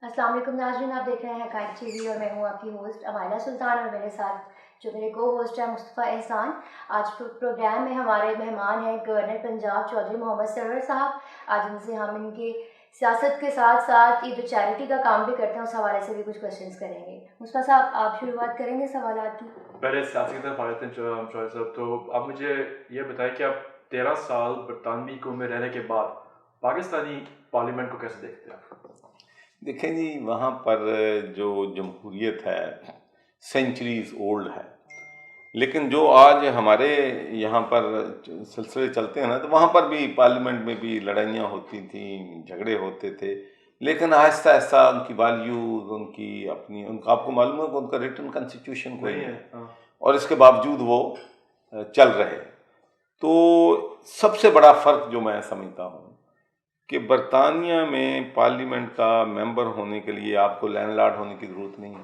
السلام علیکم ناظرین، آپ دیکھ رہے ہیں حقائق ٹی وی اور میں ہوں آپ کی ہوسٹ امائلہ سلطان، اور میرے ساتھ جو میرے کو ہوسٹ ہے مصطفیٰ احسان۔ آج پروگرام میں ہمارے مہمان ہیں گورنر پنجاب چودھری محمد سرور صاحب۔ آج ان سے ہم ان کے سیاست کے ساتھ ساتھ یہ جو چیریٹی کا کام بھی کرتے ہیں اس حوالے سے بھی کچھ کوشچنس کریں گے۔ مصطفیٰ صاحب آپ شروعات کریں گے سوالات کی؟ پہلے سیاسی کی طرف آ جاتے ہیں چوہر صاحب، تو آپ مجھے یہ بتائیں کہ آپ 13 سال برطانوی حکومت میں رہنے کے بعد پاکستانی پارلیمنٹ کو کیسے دیکھتے ہیں آپ؟ دیکھیں جی، وہاں پر جو جمہوریت ہے سینچریز اولڈ ہے، لیکن جو آج ہمارے یہاں پر سلسلے چلتے ہیں نا، تو وہاں پر بھی پارلیمنٹ میں بھی لڑائیاں ہوتی تھیں، جھگڑے ہوتے تھے، لیکن آہستہ آہستہ ان کی ویلیوز، ان کی اپنی آپ کو معلوم ہے کہ ان کا ریٹن کنسٹیٹیوشن کوئی نہیں ہے، اور اس کے باوجود وہ چل رہے۔ تو سب سے بڑا فرق جو میں سمجھتا ہوں کہ برطانیہ میں پارلیمنٹ کا ممبر ہونے کے لیے آپ کو لینڈ لارڈ ہونے کی ضرورت نہیں ہے،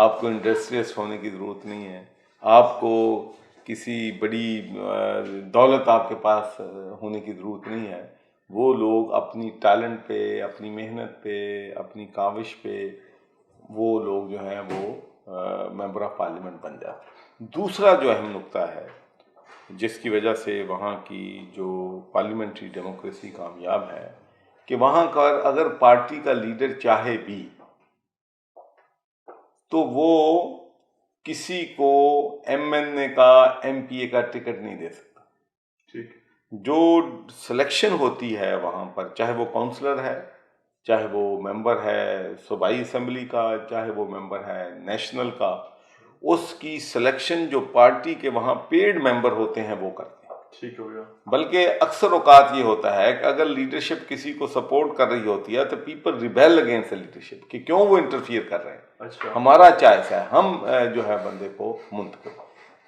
آپ کو انڈسٹریلسٹ ہونے کی ضرورت نہیں ہے، آپ کو کسی بڑی دولت آپ کے پاس ہونے کی ضرورت نہیں ہے۔ وہ لوگ اپنی ٹیلنٹ پہ، اپنی محنت پہ، اپنی کاوش پہ وہ لوگ جو ہیں وہ ممبر آف پارلیمنٹ بن جاتے ہیں۔ دوسرا جو اہم نقطہ ہے جس کی وجہ سے وہاں کی جو پارلیمنٹری ڈیموکریسی کامیاب ہے، کہ وہاں کا اگر پارٹی کا لیڈر چاہے بھی تو وہ کسی کو ایم این اے کا، ایم پی اے کا ٹکٹ نہیں دے سکتا۔ ٹھیک، جو سلیکشن ہوتی ہے وہاں پر، چاہے وہ کونسلر ہے، چاہے وہ ممبر ہے صوبائی اسمبلی کا، چاہے وہ ممبر ہے نیشنل کا، اس کی سلیکشن جو پارٹی کے وہاں پیڈ ممبر ہوتے ہیں وہ کرتے ہیں۔ ٹھیک ہو گیا۔ بلکہ اکثر اوقات یہ ہوتا ہے کہ اگر لیڈرشپ کسی کو سپورٹ کر رہی ہوتی ہے تو پیپل ریبیل اگینسٹ لیڈرشپ کہ کیوں وہ انٹرفیئر کر رہے ہیں، اچھا، ہمارا چوائس ہے، ہم جو ہے بندے کو منتخب۔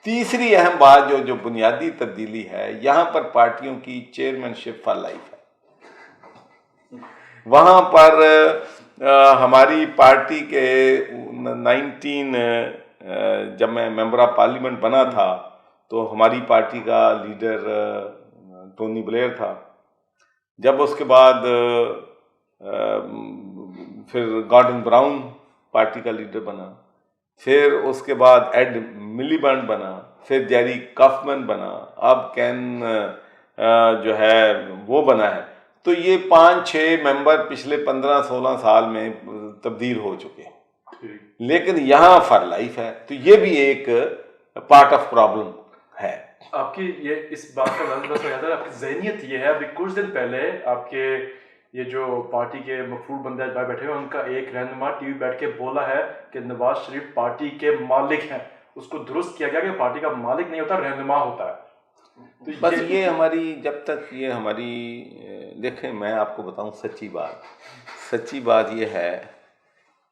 تیسری اہم بات جو بنیادی تبدیلی ہے، یہاں پر پارٹیوں کی چیئرمین شپ فار لائف ہے۔ وہاں پر ہماری پارٹی کے 19 جب میں ممبر آف پارلیمنٹ بنا تھا تو ہماری پارٹی کا لیڈر ٹونی بلیئر تھا۔ جب اس کے بعد پھر گارڈن براؤن پارٹی کا لیڈر بنا، پھر اس کے بعد ایڈ ملیبنڈ بنا، پھر جیری کافمن بنا، اب کین جو ہے وہ بنا ہے۔ تو یہ 5-6 ممبر پچھلے 15-16 سال میں تبدیل ہو چکے ہیں، لیکن یہاں فار لائف ہے، تو یہ بھی ایک پارٹ آف پرابلم ہے۔ آپ کی یہ اس بات کا لازم یاد ہے، آپ کی ذہنیت یہ ہے، ابھی کچھ دن پہلے آپ کے یہ جو پارٹی کے مفروض بندے باہر بیٹھے ہوئے، ان کا ایک رہنما ٹی وی بیٹھ کے بولا ہے کہ نواز شریف پارٹی کے مالک ہیں۔ اس کو درست کیا گیا کہ پارٹی کا مالک نہیں ہوتا، رہنما ہوتا ہے۔ بس یہ ہماری جب تک یہ ہماری دیکھیں، میں آپ کو بتاؤں سچی بات یہ ہے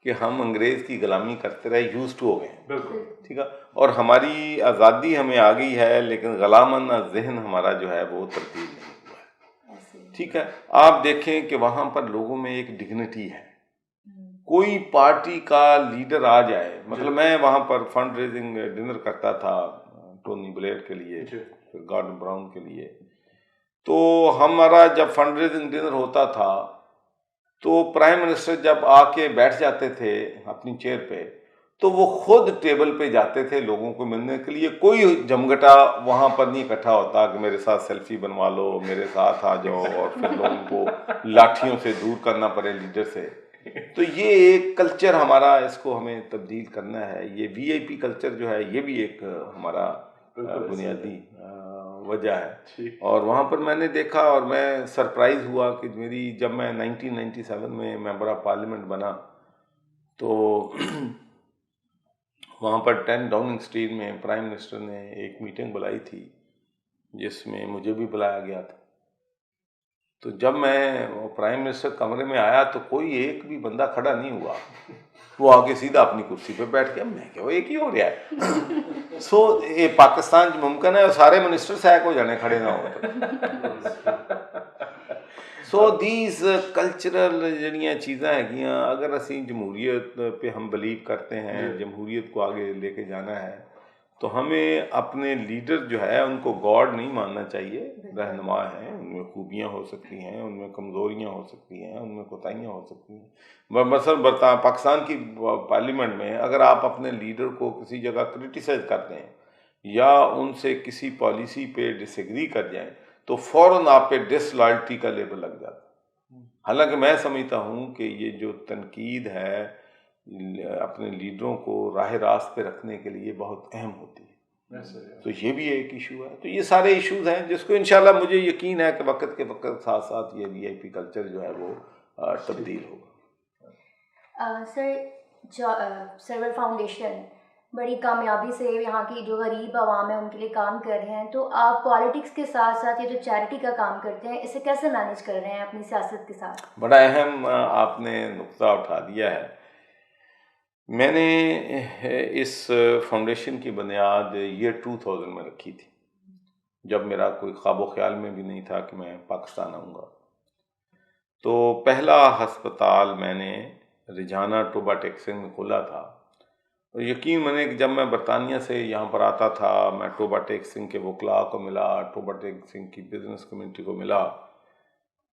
کہ ہم انگریز کی غلامی کرتے رہے، یوز ٹو ہو گئے ہیں، بالکل ٹھیک ہے، اور ہماری آزادی ہمیں آ گئی ہے، لیکن غلامانہ ذہن ہمارا جو ہے وہ تبدیل نہیں ہوا ہے، ٹھیک ہے۔ آپ دیکھیں کہ وہاں پر لوگوں میں ایک ڈگنیٹی ہے۔ کوئی پارٹی کا لیڈر آ جائے، مطلب میں وہاں پر فنڈ ریزنگ ڈنر کرتا تھا ٹونی بلیئر کے لیے، پھر گارڈن براؤن کے لیے، تو ہمارا جب فنڈ ریزنگ ڈنر ہوتا تھا تو پرائم منسٹر جب آ کے بیٹھ جاتے تھے اپنی چیئر پہ، تو وہ خود ٹیبل پہ جاتے تھے لوگوں کو ملنے کے لیے۔ کوئی جمگٹا وہاں پر نہیں اکٹھا ہوتا کہ میرے ساتھ سیلفی بنوا لو، میرے ساتھ آ جاؤ، اور پھر لوگوں کو لاٹھیوں سے دور کرنا پڑے لیڈر سے۔ تو یہ ایک کلچر ہمارا، اس کو ہمیں تبدیل کرنا ہے۔ یہ وی آئی پی کلچر جو ہے، یہ بھی ایک ہمارا بنیادی وجہ ہے۔ اور وہاں پر میں نے دیکھا اور میں سرپرائز ہوا کہ جب میں 1997 میں ممبر آف پارلیمنٹ بنا تو وہاں پر 10 ڈاؤننگ اسٹریٹ میں پرائم منسٹر نے ایک میٹنگ بلائی تھی جس میں مجھے بھی بلایا گیا تھا۔ تو جب میں پرائم منسٹر کمرے میں آیا تو کوئی ایک بھی بندہ کھڑا نہیں ہوا، وہ آگے سیدھا اپنی کرسی پہ بیٹھ گیا۔ میں کہا ایک ہی ہو رہا ہے۔ یہ پاکستان ممکن ہے سارے منسٹر سیک ہو جانے کھڑے نہ ہو۔ سو دیز کلچرل جڑیاں چیزاں ہیں، اگر اسی جمہوریت پہ ہم بلیو کرتے ہیں، جمہوریت کو آگے لے کے جانا ہے، تو ہمیں اپنے لیڈر جو ہے ان کو گاڈ نہیں ماننا چاہیے. رہنما ہیں, ان میں خوبیاں ہو سکتی ہیں, ان میں کمزوریاں ہو سکتی ہیں, ان میں کوتاہیاں ہو سکتی ہیں. مثلاً پاکستان کی پارلیمنٹ میں اگر آپ اپنے لیڈر کو کسی جگہ کرٹیسائز کرتے ہیں یا ان سے کسی پالیسی پہ ڈس ایگری کر جائیں تو فوراً آپ پہ ڈس لائلٹی کا لیبل لگ جاتا ہے. حالانکہ میں سمجھتا ہوں کہ یہ جو تنقید ہے اپنے لیڈروں کو راہ راست پہ رکھنے کے لیے بہت اہم ہوتی ہے. تو یہ بھی ایک ایشو ہے. تو یہ سارے ایشوز ہیں جس کو انشاءاللہ مجھے یقین ہے کہ وقت کے وقت ساتھ ساتھ یہ وی آئی پی کلچر جو ہے وہ تبدیل ہوگا. سر سرور فاؤنڈیشن بڑی کامیابی سے یہاں کی جو غریب عوام ہے ان کے لیے کام کر رہے ہیں, تو آپ پالیٹکس کے ساتھ ساتھ یہ جو چیریٹی کا کام کرتے ہیں اسے کیسے مینیج کر رہے ہیں اپنی سیاست کے ساتھ؟ بڑا اہم آپ نے نقطہ اٹھا دیا ہے. میں نے اس فاؤنڈیشن کی بنیاد ایئر 2000 میں رکھی تھی, جب میرا کوئی خواب و خیال میں بھی نہیں تھا کہ میں پاکستان آؤں گا. تو پہلا ہسپتال میں نے رجحانہ ٹوبا ٹیکسنگ میں کھولا تھا. اور یقین مانے کہ جب میں برطانیہ سے یہاں پر آتا تھا میں ٹوبا ٹیکسنگ کے وکلاء کو ملا, ٹوبا ٹیکسنگ کی بزنس کمیونٹی کو ملا,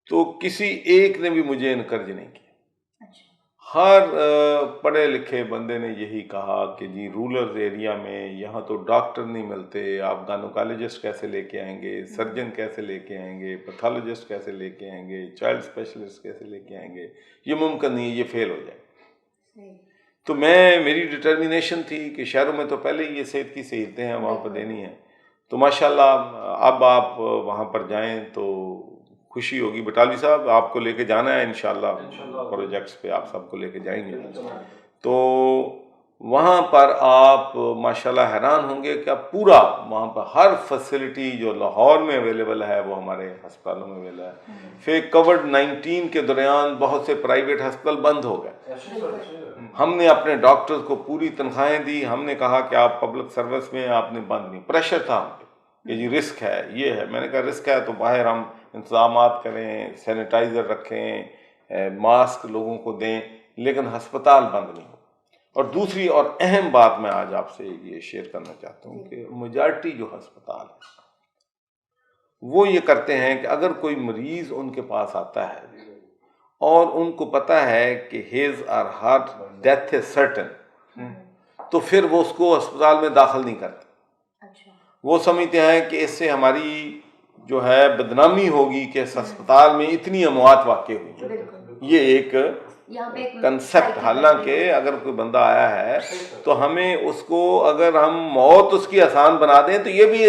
تو کسی ایک نے بھی مجھے انکریج نہیں کیا. ہر پڑھے لکھے بندے نے یہی کہا کہ جی رورل ایریا میں یہاں تو ڈاکٹر نہیں ملتے, آپ گائنوکالوجسٹ کیسے لے کے آئیں گے, سرجن کیسے لے کے آئیں گے, پیتھولوجسٹ کیسے لے کے آئیں گے, چائلڈ اسپیشلسٹ کیسے لے کے آئیں گے, یہ ممکن نہیں ہے, یہ فیل ہو جائے. تو میری ڈٹرمنیشن تھی کہ شہروں میں تو پہلے ہی یہ صحت کی سہولتیں ہیں وہاں پر دینی ہیں. تو ماشاءاللہ اب آپ وہاں پر جائیں تو خوشی ہوگی. بٹالوی صاحب آپ کو لے کے جانا ہے انشاءاللہ پروجیکٹس پہ, آپ سب کو لے کے جائیں گے. تو وہاں پر آپ ماشاءاللہ حیران ہوں گے کہ اب پورا وہاں پر ہر فیسلٹی جو لاہور میں اویلیبل ہے وہ ہمارے ہسپتالوں میں اویلیبل ہے. پھر کووڈ-19 کے دوران بہت سے پرائیویٹ ہسپتال بند ہو گئے. ہم نے اپنے ڈاکٹرز کو پوری تنخواہیں دی. ہم نے کہا کہ آپ پبلک سروس میں, آپ نے بند نہیں. پریشر تھا ہم پہ کہ جی رسک ہے, یہ ہے. میں نے کہا رسک ہے تو باہر ہم انتظامات کریں, سینیٹائزر رکھیں, ماسک لوگوں کو دیں, لیکن ہسپتال بند نہیں ہو. اور دوسری اور اہم بات میں آج آپ سے یہ شیئر کرنا چاہتا ہوں کہ میجارٹی جو ہسپتال ہے وہ یہ کرتے ہیں کہ اگر کوئی مریض ان کے پاس آتا ہے اور ان کو پتہ ہے کہ his or her death is certain, تو پھر وہ اس کو ہسپتال میں داخل نہیں کرتے. وہ سمجھتے ہیں کہ اس سے ہماری جو ہے بدنامی ہوگی کہ اس ہسپتال میں اتنی اموات واقع ہوئی. یہ ایک کنسپٹ. حالانکہ اگر کوئی بندہ آیا ہے تو ہمیں اس کو اگر ہم موت اس کی آسان بنا دیں تو یہ بھی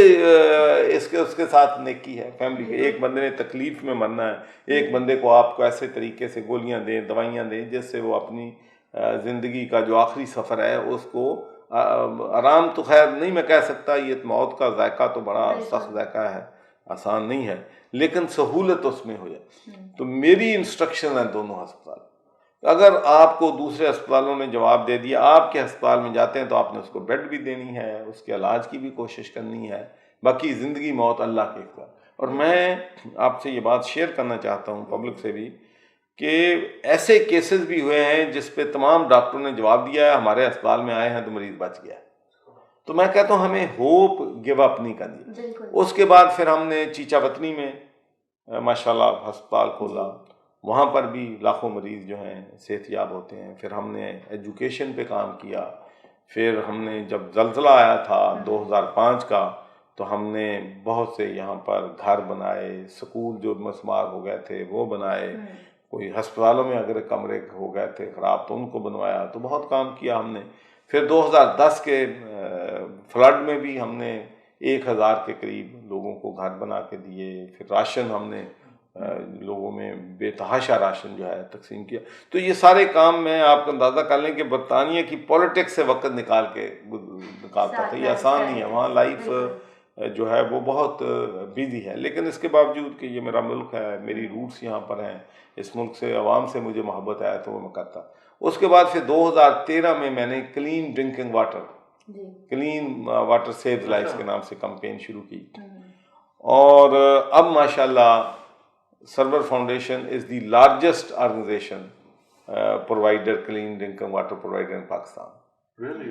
اس کے ساتھ نیکی ہے فیملی کے. ایک بندے نے تکلیف میں مرنا ہے, ایک بندے کو آپ کو ایسے طریقے سے گولیاں دیں, دوائیاں دیں جس سے وہ اپنی زندگی کا جو آخری سفر ہے اس کو آرام, تو خیر نہیں میں کہہ سکتا, یہ موت کا ذائقہ تو بڑا سخت ذائقہ ہے, آسان نہیں ہے, لیکن سہولت اس میں ہو جائے. تو میری انسٹرکشن ہے دونوں ہسپتال, اگر آپ کو دوسرے ہسپتالوں نے جواب دے دیا, آپ کے ہسپتال میں جاتے ہیں تو آپ نے اس کو بیڈ بھی دینی ہے, اس کے علاج کی بھی کوشش کرنی ہے, باقی زندگی موت اللہ کے اختیار. اور میں آپ سے یہ بات شیئر کرنا چاہتا ہوں پبلک سے بھی کہ ایسے کیسز بھی ہوئے ہیں جس پہ تمام ڈاکٹروں نے جواب دیا ہے ہمارے ہسپتال میں آئے ہیں تو مریض بچ گیا. تو میں کہتا ہوں ہمیں ہوپ گیو اپ نہیں کرنی. اس کے بعد پھر ہم نے چیچا وطنی میں ماشاءاللہ ہسپتال کھولا, وہاں پر بھی لاکھوں مریض جو ہیں صحت یاب ہوتے ہیں. پھر ہم نے ایجوکیشن پہ کام کیا. پھر ہم نے جب زلزلہ آیا تھا 2005 کا تو ہم نے بہت سے یہاں پر گھر بنائے, سکول جو مسمار ہو گئے تھے وہ بنائے, کوئی ہسپتالوں میں اگر کمرے ہو گئے تھے خراب تو ان کو بنوایا. تو بہت کام کیا ہم نے. پھر 2010 کے فلڈ میں بھی ہم نے 1000 کے قریب لوگوں کو گھر بنا کے دیے. پھر راشن ہم نے لوگوں میں بے تحاشا راشن جو ہے تقسیم کیا. تو یہ سارے کام میں آپ کو اندازہ کر لیں کہ برطانیہ کی پولیٹکس سے وقت نکالتا تھا. یہ آسان نہیں ہے, وہاں لائف جو ہے وہ بہت بیزی ہے. لیکن اس کے باوجود کہ یہ میرا ملک ہے, میری روٹس یہاں پر ہیں, اس ملک سے عوام سے مجھے محبت ہے تو وہ میں کرتا. اس کے بعد پھر 2013 میں نے clean drinking water, clean water saves life کے نام سے کمپین شروع کی. اور اب ماشاءاللہ Sarwar foundation is the largest organization provider, clean drinking water provider in Pakistan. Really?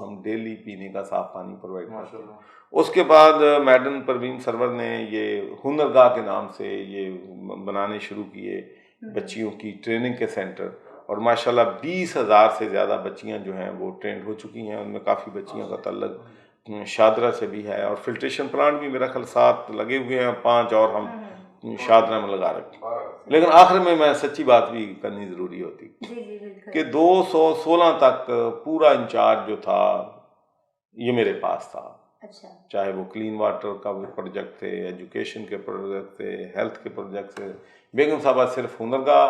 ہم ڈیلی پینے کا صاف پانی پرووائڈ کرتے ماشاء ہیں. اللہ. اس کے بعد میڈم پروین سرور نے یہ ہنرگاہ کے نام سے یہ بنانے شروع کیے بچیوں کی ٹریننگ کے سینٹر, اور ماشاءاللہ 20,000 سے زیادہ بچیاں جو ہیں وہ ٹرینڈ ہو چکی ہیں. ان میں کافی بچیوں کا تعلق شادرہ سے بھی ہے, اور فلٹریشن پلانٹ بھی میرا خیال 7 لگے ہوئے ہیں, 5 اور ہم شادرہ میں لگا رکھے ہیں. لیکن آخر میں سچی بات بھی کرنی ضروری ہوتی کہ 216 تک پورا انچارج جو تھا یہ میرے پاس تھا. اچھا. چاہے وہ کلین واٹر کا پروجیکٹ تھے, ایجوکیشن کے پروجیکٹ تھے, ہیلتھ کے پروجیکٹ تھے. بیگم صاحبہ صرف ہنرگاہ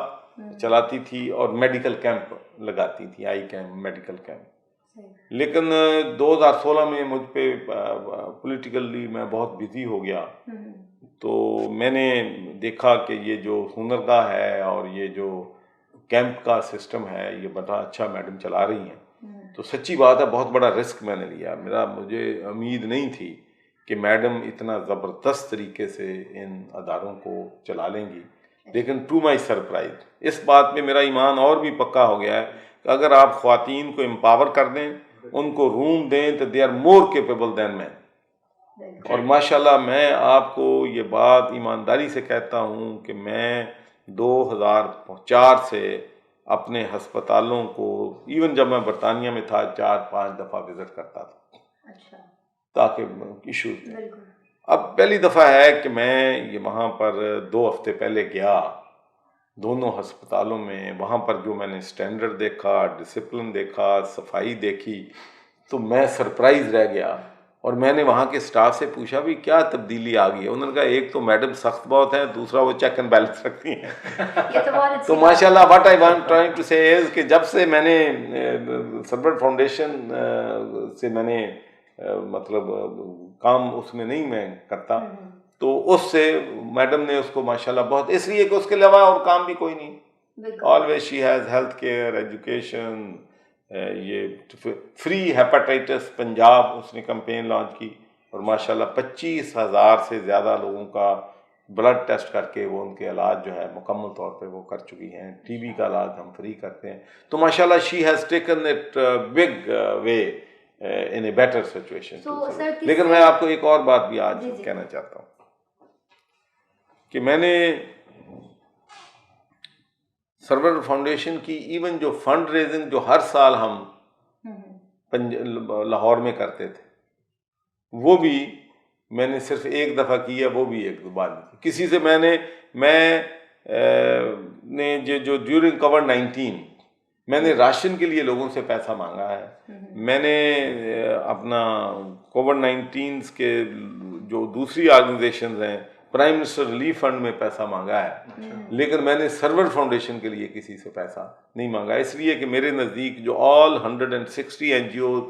چلاتی تھی اور میڈیکل کیمپ لگاتی تھی, آئی کیمپ, میڈیکل کیمپ. لیکن 2016 میں مجھ پہ پولیٹیکلی میں بہت بزی ہو گیا, تو میں نے دیکھا کہ یہ جو ہنرگاہ ہے اور یہ جو کیمپ کا سسٹم ہے یہ بڑا اچھا میڈم چلا رہی ہیں. تو سچی بات ہے بہت بڑا رسک میں نے لیا. مجھے امید نہیں تھی کہ میڈم اتنا زبردست طریقے سے ان اداروں کو چلا لیں گی, لیکن ٹو مائی سرپرائز اس بات میں میرا ایمان اور بھی پکا ہو گیا ہے کہ اگر آپ خواتین کو امپاور کر دیں, ان کو روم دیں, تو دے آر مور کیپیبل دین مین. اور ماشاءاللہ میں آپ کو یہ بات ایمانداری سے کہتا ہوں کہ میں 2004 سے اپنے ہسپتالوں کو, ایون جب میں برطانیہ میں تھا, 4-5 دفعہ وزٹ کرتا تھا. اچھا. تاکہ ایشوز. اب پہلی دفعہ ہے کہ میں یہ وہاں پر 2 ہفتے پہلے گیا دونوں ہسپتالوں میں. وہاں پر جو میں نے اسٹینڈرڈ دیکھا, ڈسپلن دیکھا, صفائی دیکھی, تو میں سرپرائز رہ گیا. اور میں نے وہاں کے اسٹاف سے پوچھا بھی کیا تبدیلی آ گئی ہے. انہوں نے کہا ایک تو میڈم سخت بہت ہیں, دوسرا وہ چیک اینڈ بیلنس رکھتی ہیں. تو ماشاءاللہ what I want trying to say is کہ جب سے میں نے سرور فاؤنڈیشن سے میں نے مطلب کام اس میں نہیں میں کرتا, تو اس سے میڈم نے اس کو ماشاءاللہ بہت, اس لیے کہ اس کے علاوہ اور کام بھی کوئی نہیں. Always she has health care, education, یہ فری ہیپاٹائٹس پنجاب اس نے کمپین لانچ کی, اور ماشاءاللہ 25,000 سے زیادہ لوگوں کا بلڈ ٹیسٹ کر کے وہ ان کے علاج جو ہے مکمل طور پہ وہ کر چکی ہیں. ٹی بی کا علاج ہم فری کرتے ہیں. تو ماشاءاللہ she has taken it big way in a better situation. لیکن میں آپ کو ایک اور بات بھی آج کہنا چاہتا ہوں کہ میں نے سرور فاؤنڈیشن کی ایون جو فنڈ ریزنگ جو ہر سال ہم لاہور میں کرتے تھے, وہ بھی میں نے صرف ایک دفعہ کی ہے, وہ بھی ایک بار کسی سے میں نے جو ڈیورنگ کووڈ-19 میں نے راشن کے لیے لوگوں سے پیسہ مانگا ہے. میں نے اپنا کووڈ-19 کے جو دوسری آرگنائزیشنز ہیں پرائم منسٹر ریلیف فنڈ میں پیسہ مانگا ہے, لیکن میں نے سرور فاؤنڈیشن کے لیے کسی سے پیسہ نہیں مانگا, اس لیے کہ میرے نزدیک جو آل 160 این جی او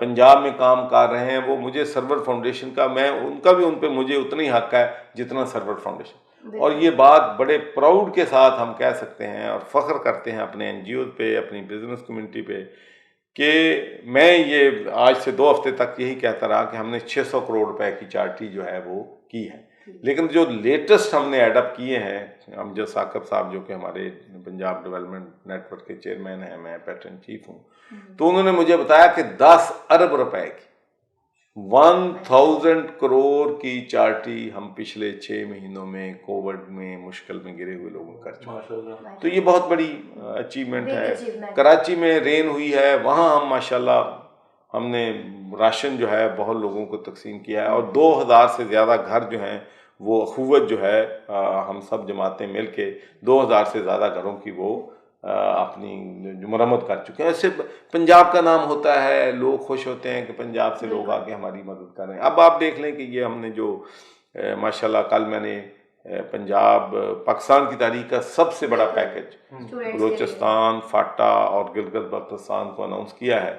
پنجاب میں کام کر رہے ہیں, وہ مجھے سرور فاؤنڈیشن کا, میں ان کا بھی ان پہ مجھے اتنا ہی حق ہے جتنا سرور فاؤنڈیشن. اور یہ بات بڑے پراؤڈ کے ساتھ ہم کہہ سکتے ہیں اور فخر کرتے ہیں اپنے این جی اوز پہ, اپنی بزنس کمیونٹی پہ, کہ میں یہ آج سے 2 ہفتے تک یہی کہتا رہا کہ ہم نے 600 کروڑ روپے کی چارٹی جو ہے وہ کی ہے. لیکن جو لیٹسٹ ہم نے ایڈ اپ کیے ہیں, امجد ثاقب صاحب جو کہ ہمارے پنجاب ڈیولپمنٹ نیٹ ورک کے چیئرمین ہیں, میں پیٹرن چیف ہوں, تو انہوں نے مجھے بتایا کہ 10 ارب روپے کی 1000 کروڑ کی چارٹی ہم پچھلے 6 مہینوں میں کووڈ میں مشکل میں گرے ہوئے لوگوں کر چکے ہیں. تو یہ بہت بڑی اچیومنٹ ہے. کراچی میں رین ہوئی ہے, وہاں ہم ماشاءاللہ ہم نے راشن جو ہے بہت لوگوں کو تقسیم کیا ہے, اور 2000 سے زیادہ گھر جو ہیں وہ اخوت جو ہے ہم سب جماعتیں مل کے 2000 سے زیادہ گھروں کی وہ اپنی مرمت کر چکے ہیں. اس سے پنجاب کا نام ہوتا ہے, لوگ خوش ہوتے ہیں کہ پنجاب سے لوگ آ کے ہماری مدد کر رہے ہیں. اب آپ دیکھ لیں کہ یہ ہم نے جو ماشاءاللہ کل میں نے پنجاب پاکستان کی تاریخ کا سب سے بڑا پیکج بلوچستان, فاٹا اور گلگت بلتستان کو اناؤنس کیا ہے.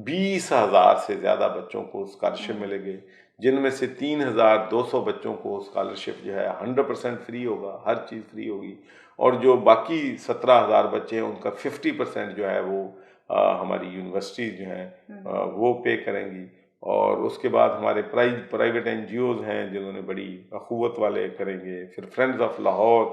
20,000 سے زیادہ بچوں کو اسکالرشپ ملے گی, جن میں سے 3,200 بچوں کو اسکالرشپ جو ہے 100% فری ہوگا, ہر چیز فری ہوگی, اور جو باقی 17,000 بچے ہیں ان کا 50% جو ہے وہ ہماری یونیورسٹیز جو ہیں وہ پے کریں گی. اور اس کے بعد ہمارے پرائیویٹ این جی اوز ہیں جنہوں نے بڑی اخوت والے کریں گے. پھر فرینڈز آف لاہور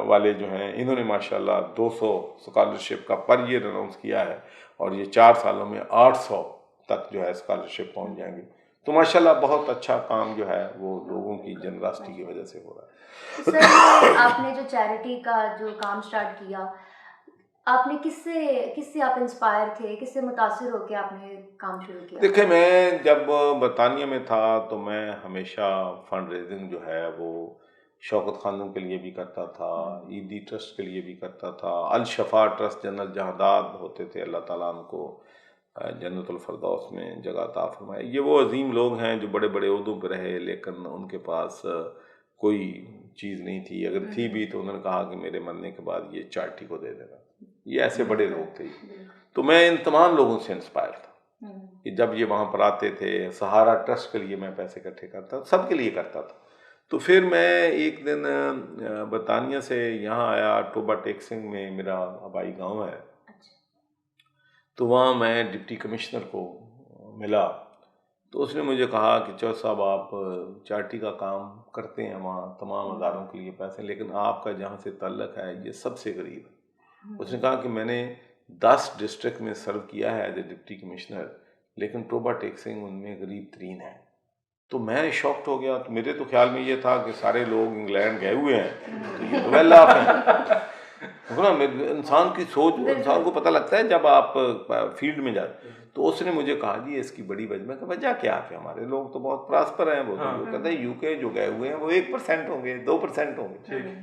والے جو ہیں انہوں نے ماشاءاللہ 200 اسکالرشپ کا پر ایئر اناؤنس کیا ہے، اور یہ 4 سالوں میں 800 تک جو ہے اسکالرشپ پہنچ جائیں گی. تو ماشاءاللہ بہت اچھا کام جو ہے وہ لوگوں کی جنراسٹی کی وجہ سے ہو رہا ہے. سر یہ آپ نے جو چیریٹی کا جو کام سٹارٹ کیا، آپ نے کس سے آپ انسپائر تھے، کس سے متاثر ہو کے آپ نے کام شروع کیا؟ دیکھیں، میں جب برطانیہ میں تھا تو میں ہمیشہ فنڈ ریزنگ جو ہے وہ شوکت خانم کے لیے بھی کرتا تھا، ایدی ٹرسٹ کے لیے بھی کرتا تھا، الشفا ٹرسٹ جنرل جہانداد ہوتے تھے، اللہ تعالیٰ ان کو جنت الفردوس میں جگہ عطا فرمائے. یہ وہ عظیم لوگ ہیں جو بڑے بڑے عہدوں پہ رہے لیکن ان کے پاس کوئی چیز نہیں تھی، اگر تھی بھی تو انہوں نے کہا کہ میرے مرنے کے بعد یہ چارٹی کو دے دینا. یہ ایسے بڑے لوگ تھے. تو میں ان تمام لوگوں سے انسپائر تھا کہ جب یہ وہاں پر آتے تھے، سہارا ٹرسٹ کے لیے میں پیسے اکٹھے کرتا، سب کے لیے کرتا تھا. تو پھر میں ایک دن برطانیہ سے یہاں آیا، ٹوبا ٹیکسنگ میں میرا آبائی گاؤں ہے، تو وہاں میں ڈپٹی کمشنر کو ملا. تو اس نے مجھے کہا کہ چودھری صاحب آپ چارٹی کا کام کرتے ہیں وہاں تمام اداروں کے لیے پیسے، لیکن آپ کا جہاں سے تعلق ہے یہ سب سے غریب ہے. اس نے کہا کہ میں نے 10 ڈسٹرکٹ میں سرو کیا ہے ایز اے ڈپٹی کمشنر، لیکن ٹوبا ٹیکسنگ ان میں غریب ترین ہے. تو میں شاکڈ ہو گیا. تو میرے تو خیال میں یہ تھا کہ سارے لوگ انگلینڈ گئے ہوئے ہیں تو یہ تو ویل آف ہیں. انسان کی سوچ، انسان کو پتہ لگتا ہے جب آپ فیلڈ میں جاتے. تو اس نے مجھے کہا جی اس کی بڑی وجہ کیا ہے؟ ہمارے لوگ تو بہت پراسپر ہیں. وہ کہتے ہیں یو کے جو گئے ہوئے ہیں وہ 1% ہوں گے، 2% ہوں گے،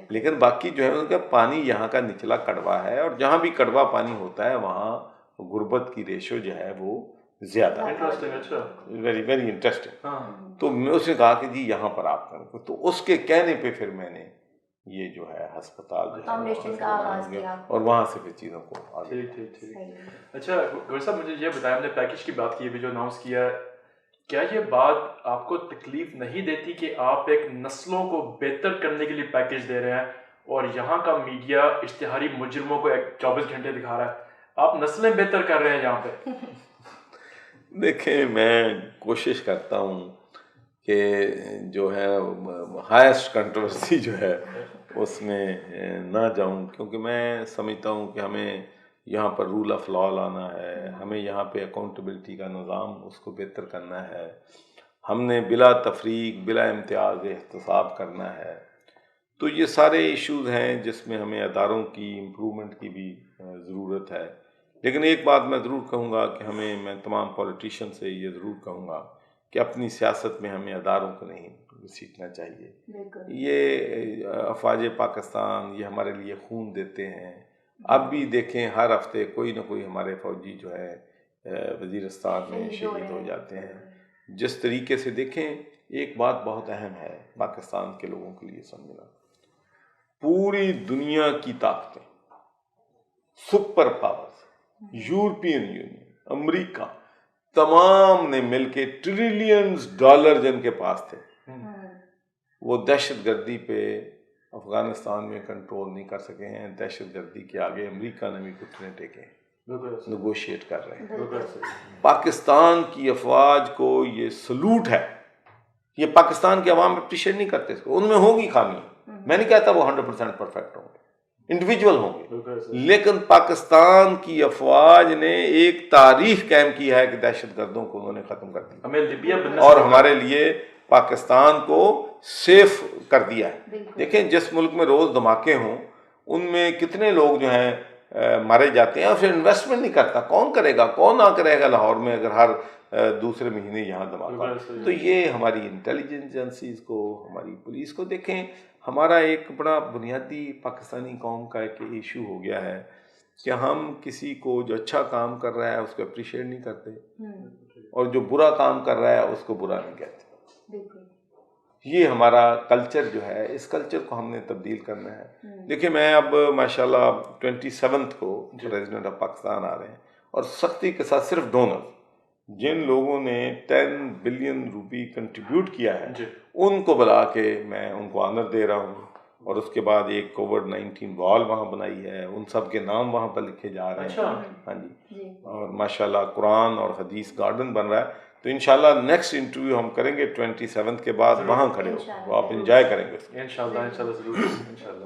لیکن باقی جو ہے ان کا پانی یہاں کا نچلا کڑوا ہے، اور جہاں بھی کڑوا پانی ہوتا ہے وہاں غربت کی ریشو جو ہے وہ زیادہ ہے. Very very interesting. تو میں اس نے کہا کہ جی یہاں پر آپ کریں. تو اس کے کہنے پہ پھر میں نے یہ جو ہے ہسپتال جو فاؤنڈیشن کا آغاز کیا، اور وہاں سے پھر چیزوں کو آگے. ٹھیک. اچھا گور صاحب، مجھے یہ بتایا، ہم نے پیکیج کی بات کی ابھی جو اناؤنس کیا ہے، کیا یہ بات آپ کو تکلیف نہیں دیتی کہ آپ ایک نسلوں کو بہتر کرنے کے لیے پیکیج دے رہے ہیں اور یہاں کا میڈیا اشتہاری مجرموں کو 24 گھنٹے دکھا رہا ہے، آپ نسلیں بہتر کر رہے ہیں یہاں پہ؟ دیکھیں، میں کوشش کرتا ہوں کہ جو ہے ہائیسٹ کنٹروورسی جو ہے اس میں نہ جاؤں، کیونکہ میں سمجھتا ہوں کہ ہمیں یہاں پر رول آف لا لانا ہے، ہمیں یہاں پہ اکاؤنٹیبلٹی کا نظام اس کو بہتر کرنا ہے، ہم نے بلا تفریق بلا امتیاز احتساب کرنا ہے. تو یہ سارے ایشوز ہیں جس میں ہمیں اداروں کی امپرومنٹ کی بھی ضرورت ہے. لیکن ایک بات میں ضرور کہوں گا کہ میں تمام پولیٹیشین سے یہ ضرور کہوں گا کہ اپنی سیاست میں ہمیں اداروں کو نہیں گھسیٹنا چاہیے. یہ افواج پاکستان یہ ہمارے لیے خون دیتے ہیں. اب بھی دیکھیں ہر ہفتے کوئی نہ کوئی ہمارے فوجی جو ہے وزیرستان میں شہید ہو جاتے ہیں. جس طریقے سے دیکھیں، ایک بات بہت اہم ہے پاکستان کے لوگوں کے لیے سمجھنا، پوری دنیا کی طاقتیں، سپر پاورز، یورپین یونین، امریکہ، تمام نے مل کے ٹریلینز ڈالر جن کے پاس تھے وہ دہشت گردی پہ افغانستان میں کنٹرول نہیں کر سکے ہیں. دہشت گردی کے آگے امریکہ نے بھی گھٹنے ٹیکے، نیگوشیٹ کر رہے ہیں. پاکستان کی افواج کو یہ سلوٹ ہے. یہ پاکستان کے عوام اپریشیٹ نہیں کرتے، ان میں ہوگی خامی، میں نہیں کہتا وہ 100% پرفیکٹ ہوں گے، انڈیویجول ہوں گے، لیکن پاکستان کی افواج نے ایک تاریخ قائم کی ہے کہ دہشت گردوں کو انہوں نے ختم کر دیا اور ہمارے لیے پاکستان کو سیف کر دیا ہے. دیکھیں جس ملک میں روز دھماکے ہوں ان میں کتنے لوگ جو ہیں مارے جاتے ہیں، اور پھر انویسٹمنٹ نہیں کرتا. کون کرے گا؟ کون نہ کرے گا لاہور میں اگر ہر دوسرے مہینے یہاں دھماکہ؟ تو یہ ہماری انٹیلیجنس ایجنسیز کو، ہماری پولیس کو دیکھیں، ہمارا ایک بڑا بنیادی پاکستانی قوم کا ایک ایشو ہو گیا ہے کہ ہم کسی کو جو اچھا کام کر رہا ہے اس کو اپریشیٹ نہیں کرتے، اور جو برا کام کر رہا ہے اس کو برا نہیں کہتے. یہ ہمارا کلچر جو ہے، اس کلچر کو ہم نے تبدیل کرنا ہے. دیکھیں میں اب ماشاءاللہ 27 کو پریزیڈنٹ آف پاکستان آ رہے ہیں، اور سختی کے ساتھ صرف ڈونر جن لوگوں نے 10 بلین روپی کنٹریبیوٹ کیا ہے ان کو بلا کے میں ان کو آنر دے رہا ہوں. اور اس کے بعد ایک کووڈ-19 وال وہاں بنائی ہے، ان سب کے نام وہاں پر لکھے جا رہے ہیں. ہاں جی. اور ماشاءاللہ قرآن اور حدیث گارڈن بن رہا ہے. تو انشاءاللہ نیکسٹ انٹرویو ہم کریں گے 27 کے بعد، وہاں کھڑے ہو، وہ آپ انجوائے کریں گے. انشاءاللہ ضرور، انشاءاللہ.